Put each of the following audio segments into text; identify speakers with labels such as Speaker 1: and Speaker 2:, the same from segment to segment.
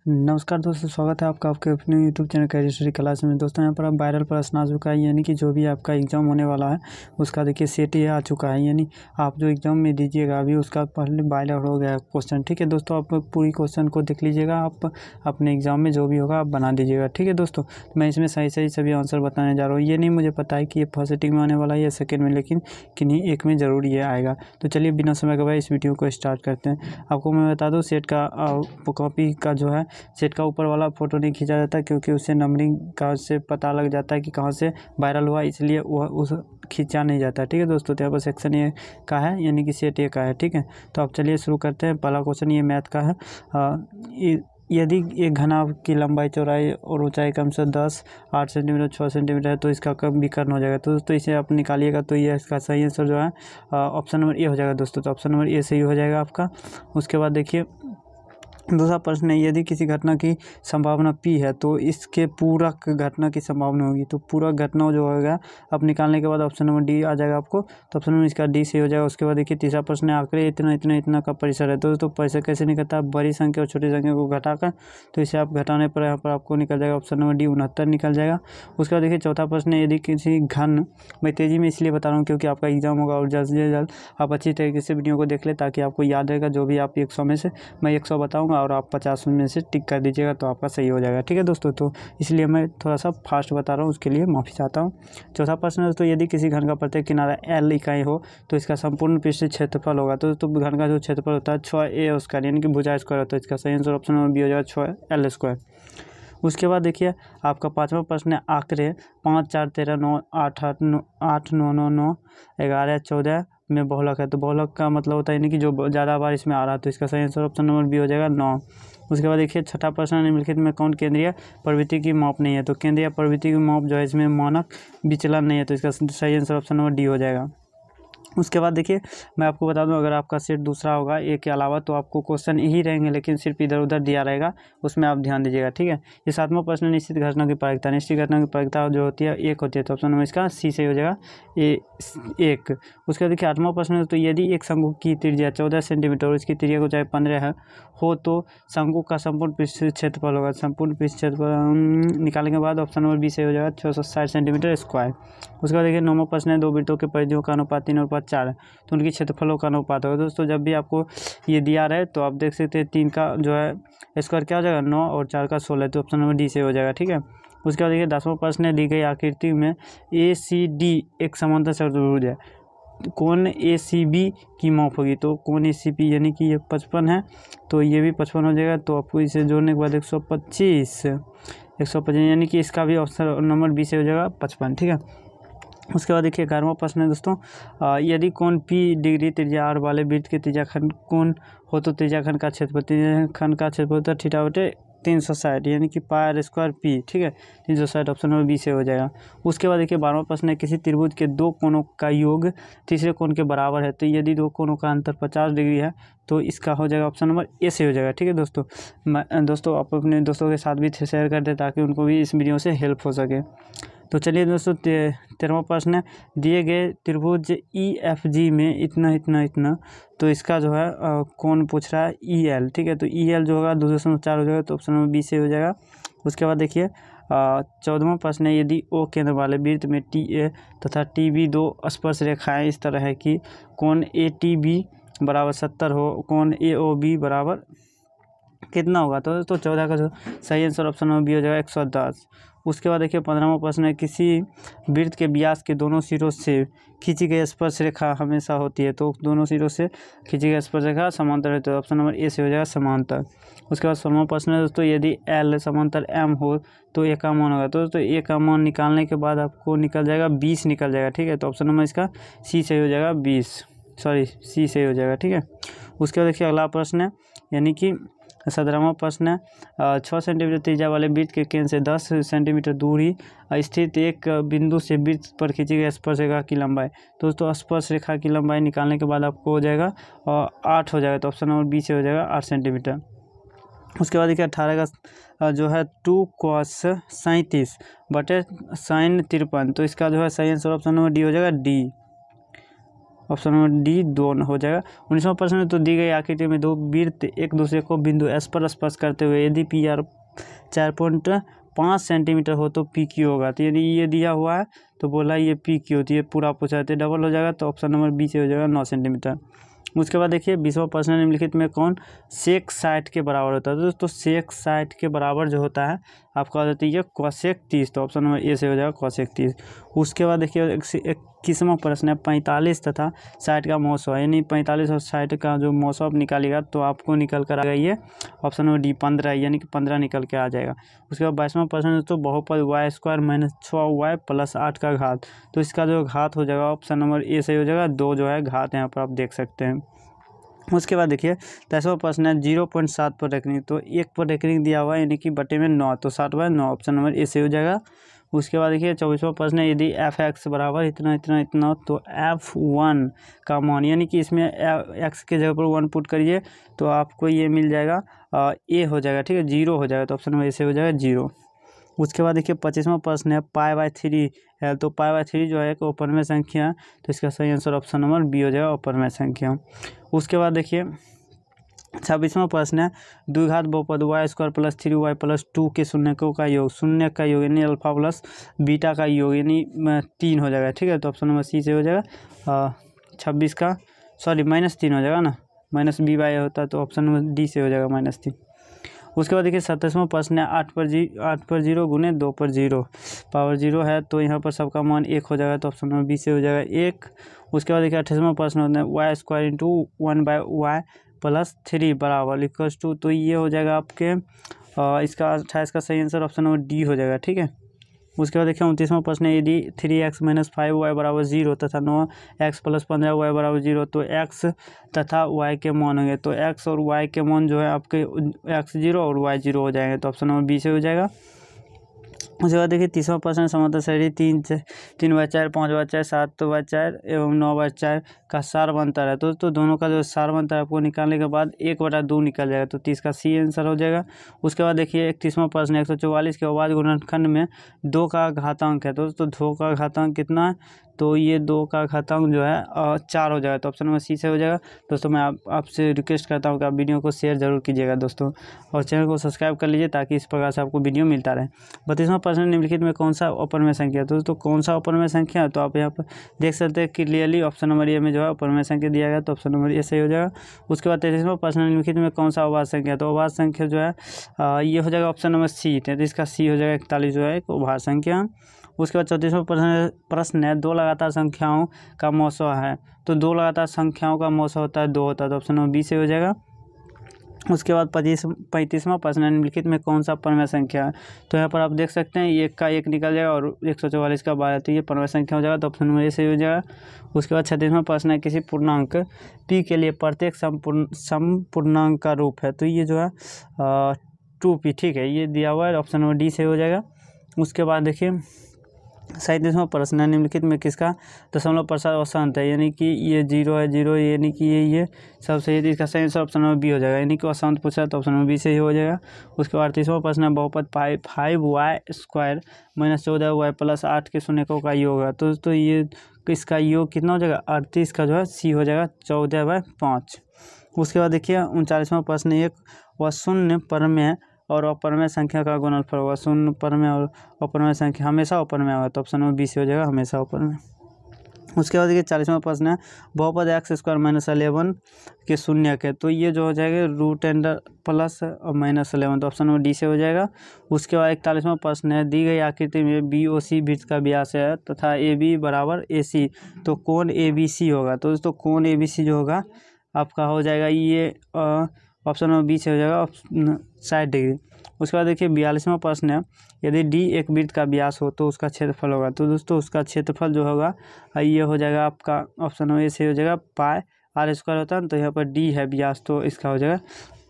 Speaker 1: नमस्कार दोस्तों, स्वागत है आपका आपके अपने YouTube channel career study class में। दोस्तों यहाँ पर अब वायरल प्रश्न आ चुका है, यानी कि जो भी आपका एग्ज़ाम होने वाला है उसका देखिए सेट ये आ चुका है। यानी आप जो एग्ज़ाम में दीजिएगा अभी उसका पहले वायरल हो गया क्वेश्चन। ठीक है दोस्तों, आप पूरी क्वेश्चन को देख लीजिएगा, आप अपने एग्ज़ाम में जो भी होगा आप बना दीजिएगा। ठीक है दोस्तों, मैं इसमें सही सही सभी आंसर बताने जा रहा हूँ। ये नहीं मुझे पता है कि ये फर्स्ट सिटिंग में आने वाला है या सेकेंड में, लेकिन किन्हीं एक में ज़रूर ये आएगा। तो चलिए बिना समय गवाए इस वीडियो को स्टार्ट करते हैं। आपको मैं बता दूँ, सेट का कॉपी का जो है सेट का ऊपर वाला फ़ोटो नहीं खींचा जाता, क्योंकि उससे नंबरिंग का से पता लग जाता है कि कहाँ से वायरल हुआ, इसलिए वह उस खींचा नहीं जाता। ठीक है दोस्तों, तो यहाँ पर सेक्शन ए का है, यानी कि सेट ए का है। ठीक है, तो अब चलिए शुरू करते हैं। पहला क्वेश्चन ये मैथ का है। यदि एक घनाभ की लंबाई, चौड़ाई और ऊंचाई कम से 10, 8 सेंटीमीटर, 6 सेंटीमीटर है, तो इसका कब विकर्ण हो जाएगा। तो दोस्तों इसे आप निकालिएगा, तो ये इसका सही आंसर जो है ऑप्शन नंबर ए हो जाएगा दोस्तों। तो ऑप्शन नंबर ए सही हो जाएगा आपका। उसके बाद देखिए दूसरा प्रश्न है, यदि किसी घटना की संभावना P है तो इसके पूरक घटना की संभावना होगी। तो पूरक घटना जो होगा अब निकालने के बाद ऑप्शन नंबर डी आ जाएगा आपको। तो ऑप्शन नंबर इसका डी सही हो जाएगा। उसके बाद देखिए तीसरा प्रश्न है, आंकड़े इतना इतना इतना का परिसर है। तो परिसर कैसे निकलता है, बड़ी संख्या और छोटी संख्या को घटाकर। तो इसे आप घटाने पर यहाँ पर आपको निकल जाएगा ऑप्शन नंबर डी 69 निकल जाएगा। उसके बाद देखिए चौथा प्रश्न है, यदि किसी घन, मैं तेज़ी में इसलिए बता रहा हूँ क्योंकि आपका एग्जाम होगा और जल्द से जल्द आप अच्छी तरीके से वीडियो को देख ले, ताकि आपको याद रहेगा। जो भी आप 100 में से मैं 100 बताऊँगा और आप 50 में से टिक कर दीजिएगा, तो आपका सही हो जाएगा। ठीक है दोस्तों, तो इसलिए मैं थोड़ा सा फास्ट बता रहा हूँ, उसके लिए माफ़ी चाहता हूँ। चौथा प्रश्न है दोस्तों, यदि किसी घन का प्रत्येक किनारा L इकाई हो तो इसका संपूर्ण पृष्ठ क्षेत्रफल होगा। तो दोस्तों घन का जो क्षेत्रफल होता है 6a स्क्वायर, यानी कि भुजा स्क्वायर होता है। इसका सही आंसर ऑप्शन नंबर बी हो जाएगा 6l स्क्वायर। उसके बाद देखिए आपका पाँचवा प्रश्न है, आंकड़े 5, 4, 13, 9, 8, 8, 9, 8, 9, 9, 9, 11, 14 में बहुलक है। तो बहुलक का मतलब होता है यानी कि जो ज़्यादा बार इसमें आ रहा है। तो इसका सही आंसर ऑप्शन नंबर बी हो जाएगा 9। उसके बाद देखिए छठा प्रश्न, निम्नलिखित में कौन केंद्रीय प्रवृत्ति की माप नहीं है। तो केंद्रीय प्रवृत्ति की माप जो है इसमें मानक विचलन नहीं है। तो इसका सही आंसर ऑप्शन नंबर डी हो जाएगा। उसके बाद देखिए मैं आपको बता दूं, अगर आपका सेट दूसरा होगा ए के अलावा तो आपको क्वेश्चन यही रहेंगे, लेकिन सिर्फ इधर उधर दिया रहेगा, उसमें आप ध्यान दीजिएगा। ठीक है, ये सातवां प्रश्न, निश्चित घटना की प्रायिकता। निश्चित घटना की प्रायिकता जो होती है 1 होती है। तो ऑप्शन नंबर इसका सी सही हो जाएगा, ए 1। उसके बाद देखिए आठवां प्रश्न, तो यदि एक शंकु की त्रिज्या 14 सेंटीमीटर और इसकी त्रिज्या को चाहे 15 है हो, तो शंकु का संपूर्ण पृष्ठ क्षेत्रफल होगा। संपूर्ण पृष्ठ क्षेत्रफल निकालने के बाद ऑप्शन नंबर बी सही हो जाएगा 660 सेंटीमीटर स्क्वायर। उसके बाद देखिए नौवां प्रश्न है, दो वृत्तों के परिधियों का अनुपात 3 और 4 है, तो उनकी क्षेत्रफलों का अनुपात होगा। दोस्तों जब भी आपको ये दिया रहे तो आप देख सकते हैं 3 का जो है स्क्वायर क्या हो जाएगा 9 और 4 का 16। तो ऑप्शन नंबर डी से हो जाएगा। ठीक है, उसके बाद देखिए 10वां प्रश्न है, दी गई आकृति में ACD एक समांतर चतुर्भुज है, कोण ACB की माप होगी। तो कोण ACB यानी कि ये 55 है, तो ये भी 55 हो जाएगा। तो आपको इसे जोड़ने के बाद 125 यानी कि इसका भी ऑप्शन नंबर बी से हो जाएगा 55। ठीक है, उसके बाद देखिए 11वां प्रश्न है दोस्तों, यदि कोण P डिग्री त्रिज्या r वाले वृत्त के त्रिज्याखंड कोण हो तो त्रिज्याखंड का क्षेत्रफल होता है थीटा बटे 360, यानी कि पाई स्क्वायर P। ठीक है, 360 ऑप्शन नंबर बी से हो जाएगा। उसके बाद देखिए 12वां प्रश्न है, किसी त्रिभुज के दो कोणों का योग तीसरे कोण के बराबर है, तो यदि दो कोणों का अंतर 50 डिग्री है तो इसका हो जाएगा ऑप्शन नंबर ए से हो जाएगा। ठीक है दोस्तों आप अपने दोस्तों के साथ भी शेयर कर दें ताकि उनको भी इस वीडियो से हेल्प हो सके। तो चलिए दोस्तों 13वां प्रश्न है, दिए गए त्रिभुज EFG में इतना इतना इतना, तो इसका जो है कौन पूछ रहा है EL। ठीक है, तो EL जो होगा 2.4 हो जाएगा। तो ऑप्शन नंबर बी से हो जाएगा। उसके बाद देखिए 14वां प्रश्न है, यदि O केंद्र वाले वृत्त में TA तथा TB दो स्पर्श रेखाएं इस तरह है कि कोण ATB बराबर 70 हो, कोण AOB बराबर कितना होगा। तो दोस्तों 14 का जो सही आंसर ऑप्शन नंबर बी हो जाएगा 110। उसके बाद देखिए 15वां प्रश्न है, किसी वृत्त के व्यास के दोनों सिरों से खींची गई स्पर्श रेखा हमेशा होती है, तो दोनों सिरों से खींची गई स्पर्श रेखा समांतर है। तो ऑप्शन नंबर ए से हो जाएगा समांतर। उसके बाद 16वां प्रश्न है दोस्तों, यदि L समांतर M हो तो ए का मान होगा। तो दोस्तों ए का मान निकालने के बाद आपको निकल जाएगा 20 निकल जाएगा। ठीक है, तो ऑप्शन नंबर इसका सी से हो जाएगा 20, सी से हो जाएगा। ठीक है, उसके बाद देखिए अगला प्रश्न है, यानी कि 17वां प्रश्न है, 6 सेंटीमीटर त्रिज्या वाले वृत्त के केंद्र से 10 सेंटीमीटर दूरी स्थित एक बिंदु से वृत्त पर खींची गई स्पर्श रेखा की लंबाई। दोस्तों स्पर्श रेखा की लंबाई निकालने के बाद आपको हो जाएगा 8 हो जाएगा। तो ऑप्शन नंबर बी से हो जाएगा 8 सेंटीमीटर। उसके बाद देखिए 18 का जो है 2 cos 37 बटे sin 53, तो इसका जो है सही आंसर ऑप्शन नंबर डी हो जाएगा डी। ऑप्शन नंबर डी 2 हो जाएगा। 19वां प्रश्न में तो दी गई आकृति में दो वृत्त एक दूसरे को बिंदु एस पर स्पर्श करते हुए यदि पी आर 4.5 सेंटीमीटर हो तो पी क्यू होगा। तो यदि ये दिया हुआ है तो बोला ये पी क्यू होती है, पूरा पूछा है तो डबल हो जाएगा, तो ऑप्शन नंबर बी से हो जाएगा 9 सेंटीमीटर। उसके बाद देखिए 20वां प्रश्न निम्नलिखित में कौन सेक 60 के बराबर होता है। तो दोस्तों सेक 60 के बराबर जो होता है आपका हो जाती है कॉसेक 30, तो ऑप्शन नंबर ए से हो जाएगा कॉसेक 30। उसके बाद देखिए 21वां प्रश्न है 45 तथा 60 का मौसम, यानी 45 और 60 का जो मौसम आप निकालिएगा तो आपको निकल कर आ गई है ऑप्शन नंबर डी 15, यानी कि 15 निकल के आ जाएगा। उसके बाद 22वां प्रश्न तो बहुपद y² - 6y + 8 का घात, तो इसका जो घात हो जाएगा ऑप्शन नंबर ए से हो जाएगा 2 जो है घात यहाँ पर आप देख सकते हैं। उसके बाद देखिए 23वां प्रश्न है 0.7 पर रेखनी, तो 1 पर रेखनी दिया हुआ है यानी कि बटे में 9, तो 60/9 ऑप्शन नंबर ए से हो जाएगा। उसके बाद देखिए 24वां प्रश्न है यदि f(x) बराबर इतना इतना इतना तो f1 का मान, यानी कि इसमें x के जगह पर 1 पुट करिए तो आपको ये मिल जाएगा ए हो जाएगा, ठीक है, 0 हो जाएगा, तो ऑप्शन नंबर ए से हो जाएगा 0। उसके बाद देखिए 25वां प्रश्न है π/3 है, तो π/3 जो है एक अपरमेय संख्या है, तो इसका सही आंसर ऑप्शन नंबर बी हो जाएगा अपरमेय संख्या। उसके बाद देखिए 26वां प्रश्न है द्विघात बहुपद y² + 3y + 2 के शून्यकों का योग, शून्य का योग यानी अल्फा प्लस बीटा का योग यानी 3 हो जाएगा, ठीक है, तो ऑप्शन नंबर सी से हो जाएगा 26 का -3 हो जाएगा ना, -b/a होता है, तो ऑप्शन नंबर डी से हो जाएगा -3। उसके बाद देखिए 27वां प्रश्न है 8 पर 0 गुने 2 पर 0 पावर 0 है, तो यहाँ पर सबका मान 1 हो जाएगा, तो ऑप्शन नंबर बी से हो जाएगा 1। उसके बाद देखिए 28वां प्रश्न होता है y² × 1/y + 3 बराबर इक्वल्स टू, तो ये हो जाएगा आपके इसका 28 का सही आंसर ऑप्शन नंबर डी हो जाएगा, ठीक है। उसके बाद देखिए 29वां प्रश्न है यदि 3x - 5y = 0 तथा 9x + 15y = 0 तो x तथा y के मान होंगे, तो x और y के मान जो है आपके x 0 और y 0 हो जाएंगे, तो ऑप्शन नंबर बी से हो जाएगा। उसके बाद देखिए 30वां प्रश्न समांतर श्रेणी 3/4 5/4 7/4 एवं 9/4 का सारवंतर है, तो दोनों का जो सारवंतर आपको निकालने के बाद 1/2 निकल जाएगा, तो 30 का सी आंसर हो जाएगा। उसके बाद देखिए 31वां प्रश्न 144 के अवभाज्य गुणनखंड में 2 का घातांक है, तो 2 का घातांक कितना है, तो ये 2 का घातांक जो है 4 हो जाएगा, तो ऑप्शन नंबर सी से हो जाएगा। दोस्तों मैं आपसे रिक्वेस्ट करता हूँ कि आप वीडियो को शेयर जरूर कीजिएगा दोस्तों, और चैनल को सब्सक्राइब कर लीजिए ताकि इस प्रकार से आपको वीडियो मिलता रहे। 32वां प्रश्न निम्नलिखित में कौन सा अपरमेय संख्या है, तो दोस्तों कौन सा अपरमेय संख्या है, तो आप यहाँ पर देख सकते हैं क्लियरली ऑप्शन नंबर ए में जो है अपरमेय संख्या दिया गया, तो ऑप्शन नंबर ए सही हो जाएगा। उसके बाद 33वां प्रश्न निम्नलिखित में कौन सा अभाज्य संख्या है, तो अभाज्य संख्या जो है ये हो जाएगा ऑप्शन नंबर सी, 33 का सी हो जाएगा 41 जो है एक अभाज्य संख्या। उसके बाद 34वां प्रश्न है 2 लगातार संख्याओं का मौसम है, तो 2 लगातार संख्याओं का मौसम होता है 2 होता है, तो ऑप्शन नंबर बी से हो जाएगा। उसके बाद 35वां प्रश्न निम्नलिखित में कौन सा परमेय संख्या है, तो यहाँ पर आप देख सकते हैं 1 का 1 निकल जाएगा और 144 का 12, तो ये परमेय संख्या हो जाएगा, तो ऑप्शन नंबर ए से हो जाएगा। उसके बाद 36वां प्रश्न है किसी पूर्णांक p के लिए प्रत्येक समपूर्णांक का रूप है, तो ये जो है 2p, ठीक है, ये दिया हुआ है, ऑप्शन नंबर डी से हो जाएगा। उसके बाद देखिए 37वां प्रश्न है निम्नलिखित में किसका दशमलव प्रसार अशांत है, यानी कि ये 0 है 0, यानी कि ये सब सही है, इसका सही आंसर ऑप्शन नंबर बी हो जाएगा, यानी कि अशांत पूछा है तो ऑप्शन नंबर बी से ही हो जाएगा। उसके बाद 38वां प्रश्न है बहुपद 5y² - 14y + 8 के शून्यकों का योग है, तो ये इसका योग कितना हो जाएगा 38 का जो है सी हो जाएगा 14/5। उसके बाद देखिए 39वां प्रश्न एक व शून्य परमेय और अपरमेय संख्या का गुणनफल होगा, शून्य परमेय और अपरमेय संख्या हमेशा अपरमेय होगा, तो ऑप्शन नंबर बी से हो जाएगा हमेशा अपरमेय। उसके बाद देखिए 40वां प्रश्न है बहुपद x² - 11 के शून्यक है, तो ये जो हो जाएगा √10 प्लस और -11, तो ऑप्शन नंबर डी से हो जाएगा। उसके बाद 41वां प्रश्न है दी गई आकृति में BOC वृत्त का व्यास है तथा AB = AC, तो कोण ABC होगा, तो दोस्तों कोण ABC जो होगा आपका हो जाएगा ये ऑप्शन नंबर बी से हो जाएगा 60 डिग्री। उसके बाद देखिए 42वां प्रश्न है यदि डी एक वृत्त का व्यास हो तो उसका क्षेत्रफल होगा, तो दोस्तों उसका क्षेत्रफल जो होगा ये हो जाएगा आपका ऑप्शन नंबर ए से हो जाएगा πr² होता है, तो यहाँ पर डी है व्यास, तो इसका हो जाएगा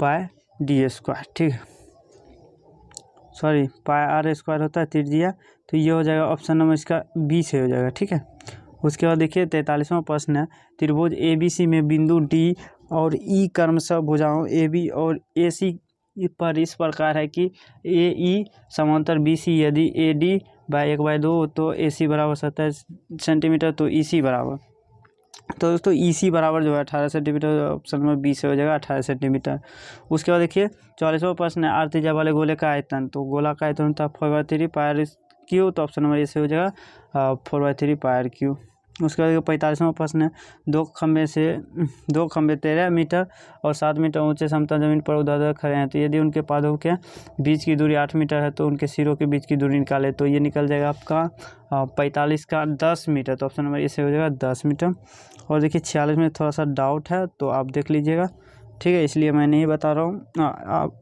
Speaker 1: πd², ठीक है, सॉरी πr² होता है त्रिज्या, तो ये हो जाएगा ऑप्शन नंबर इसका बी से हो जाएगा, ठीक है। उसके बाद देखिए 43वां प्रश्न है त्रिभुज ABC में बिंदु D और E क्रमशः भुजाओं AB और AC पर इस प्रकार है कि AE समांतर BC, यदि AD/1/2 तो AC = 70 सेंटीमीटर, तो EC बराबर तो दोस्तों EC बराबर जो है 18 सेंटीमीटर, ऑप्शन नंबर बी से हो जाएगा 18 सेंटीमीटर। उसके बाद देखिए 44वां प्रश्न है r त्रिज्या वाले गोले का आयतन, तो गोला का आयतन होता है 4/3 पायर क्यू, तो ऑप्शन नंबर ए से हो जाएगा 4/3 पायर क्यू। उसके बाद 45वां प्रश्न है दो खंबे 13 मीटर और 7 मीटर ऊंचे समतल जमीन पर ऊर्ध्वाधर खड़े हैं, तो यदि उनके पादों के बीच की दूरी 8 मीटर है तो उनके सिरों के बीच की दूरी निकाले, तो ये निकल जाएगा आपका 45 का 10 मीटर, तो ऑप्शन नंबर ए से हो जाएगा 10 मीटर। और देखिए 46 में थोड़ा सा डाउट है तो आप देख लीजिएगा, ठीक है, इसलिए मैं नहीं बता रहा हूँ।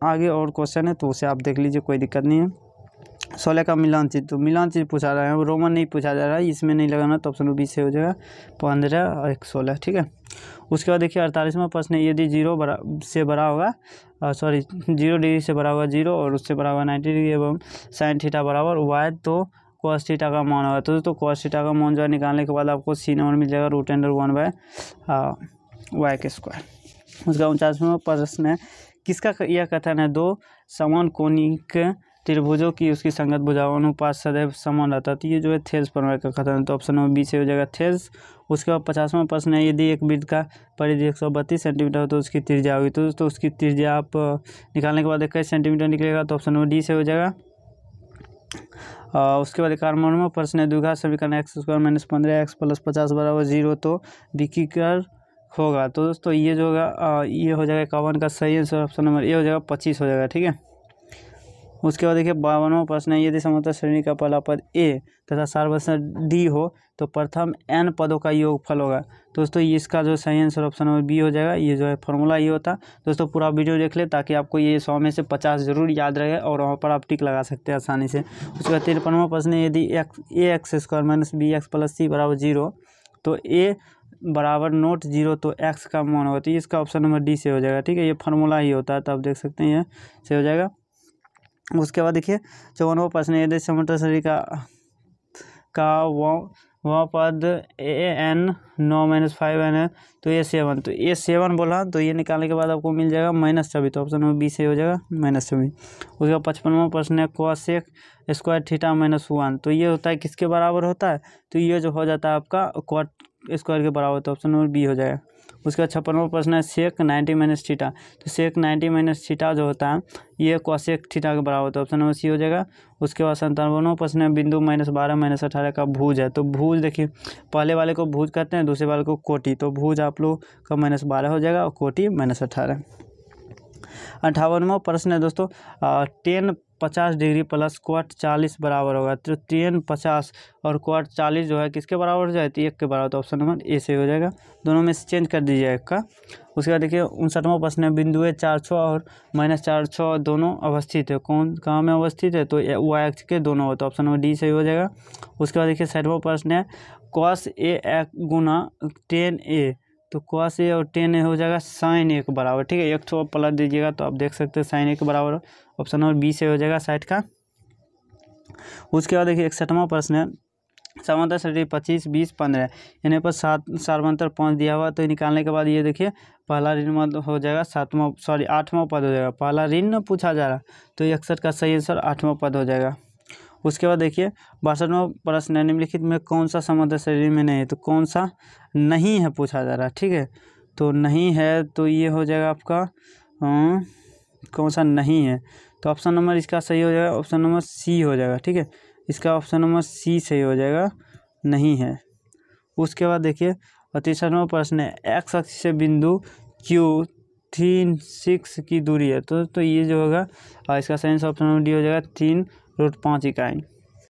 Speaker 1: आगे और क्वेश्चन है तो उसे आप देख लीजिए, कोई दिक्कत नहीं है। 16 का मिलान चित्र, तो मिलान चित्र पूछा रहा है, रोमन नहीं पूछा जा रहा है, इसमें नहीं लगाना, तो ऑप्शन 20 से हो जाएगा 15 और 16, ठीक है। उसके बाद देखिए 48वां प्रश्न है यदि 0 से बड़ा होगा 0 डिग्री से बड़ा होगा 0 और उससे बड़ा होगा 90 डिग्री एवं साइन थीटा बराबर y, तो cos थीटा का मान होगा, तो दोस्तों cos थीटा का मान जो है निकालने के बाद आपको c नंबर मिल जाएगा √1/y²। उसका 49वां प्रश्न है किसका यह कथन है दो समान कोणिक त्रिभुजों की उसकी संगत भुजाओं अनुपात सदैव समान रहता है, तो ये जो है थेल्स प्रमेय का कथन है, तो ऑप्शन नंबर बी से हो जाएगा थेल्स। उसके बाद 50वां प्रश्न है यदि एक वृत्त का परिधि 132 सेंटीमीटर हो तो उसकी त्रिज्या होगी, तो दोस्तों उसकी त्रिज्या आप निकालने के बाद 21 सेंटीमीटर निकलेगा, तो ऑप्शन नंबर डी से हो जाएगा। उसके बाद 51वां प्रश्न है द्विघात समीकरण x² - 15x + 50 = 0 तो विकिकर होगा, तो दोस्तों ये जो होगा ये हो जाएगा 51 का सही आंसर, ऑप्शन नंबर ए हो जाएगा 25 हो जाएगा, ठीक है। उसके बाद देखिए 52वां प्रश्न है यदि समांतर श्रेणी का पहला पद a तथा सार्वसर d हो तो प्रथम n पदों का योगफल होगा, दोस्तों इसका जो सही आंसर ऑप्शन नंबर बी हो जाएगा। ये जो है फॉर्मूला ये होता है, दोस्तों पूरा वीडियो देख ले ताकि आपको ये 100 में से 50 जरूर याद रहे और वहाँ पर आप टिक लगा सकते हैं आसानी से। उसके बाद 53वां प्रश्न है यदि ax² - bx + c = 0 तो a बराबर नोट 0 तो x का मान होगा, तो इसका ऑप्शन नंबर डी से हो जाएगा, ठीक है। ये फार्मूला ही होता है, तो आप देख सकते हैं ये से हो जाएगा। उसके बाद देखिए 54वां प्रश्न यदि समांतर श्रेणी का वह पद an 9 - 5n है तो a7, तो a7 बोला तो ये निकालने के बाद आपको मिल जाएगा -24, तो ऑप्शन नंबर बी से हो जाएगा -24। उसके बाद 55वां प्रश्न है cosec² थीटा -1, तो ये होता है किसके बराबर होता है, तो ये जो हो जाता है आपका cot² के बराबर, तो ऑप्शन नंबर बी हो जाएगा। उसके बाद 56वां प्रश्न है sec 90 - थीटा, तो sec 90 - थीटा जो होता है ये cosec थीटा के बराबर, तो ऑप्शन नंबर सी हो जाएगा। उसके बाद 57वां प्रश्न है बिंदु -12 - 18 का भुज है, तो भुज देखिए पहले वाले को भुज कहते हैं, दूसरे वाले को कोटि, तो भुज आप लोग का -12 हो जाएगा और कोटि -18। 58वां प्रश्न है दोस्तों tan 50 डिग्री प्लस cot 40 बराबर होगा, तो tan 50 और cot 40 जो है किसके बराबर हो जाए, तो 1 के बराबर, तो ऑप्शन नंबर ए से हो जाएगा। दोनों में से चेंज कर दीजिए एक का। उसके बाद देखिए 59वां प्रश्न है बिंदुएं 4 और -4 दोनों अवस्थित है, कौन कहाँ में अवस्थित है, तो y अक्ष के दोनों हो, तो ऑप्शन नंबर डी सही हो जाएगा। उसके बाद देखिए 60वां प्रश्न है cos a Guna tan a, तो cos a और tan a हो जाएगा sin a के बराबर, ठीक है। एक तो पलट दीजिएगा तो आप देख सकते हैं sin a के बराबर, ऑप्शन नंबर बी से हो जाएगा 60 का। उसके बाद देखिए 61वां प्रश्न है समांतर श्रेणी 25 20 15 यानी पर 7 सार्वंतर 5 दिया हुआ, तो निकालने के बाद ये देखिए पहला ऋण हो जाएगा 8वां पद हो जाएगा, पहला ऋण पूछा जा रहा, तो 61 का सही आंसर 8वां पद हो जाएगा। उसके बाद देखिए 62वां प्रश्न है निम्नलिखित में कौन सा समांतर श्रेणी में नहीं है, तो कौन सा नहीं है पूछा जा रहा है, ठीक है। तो नहीं है तो ये हो जाएगा आपका कौन सा नहीं है, तो ऑप्शन नंबर इसका सही हो जाएगा, ऑप्शन नंबर सी हो जाएगा, ठीक है। इसका ऑप्शन नंबर सी सही हो जाएगा, नहीं है। उसके बाद देखिए 33वां प्रश्न है एक्स अक्ष से बिंदु क्यू 3 6 की दूरी है, तो ये जो होगा इसका सही ऑप्शन नंबर डी हो जाएगा 3√5 इकाई।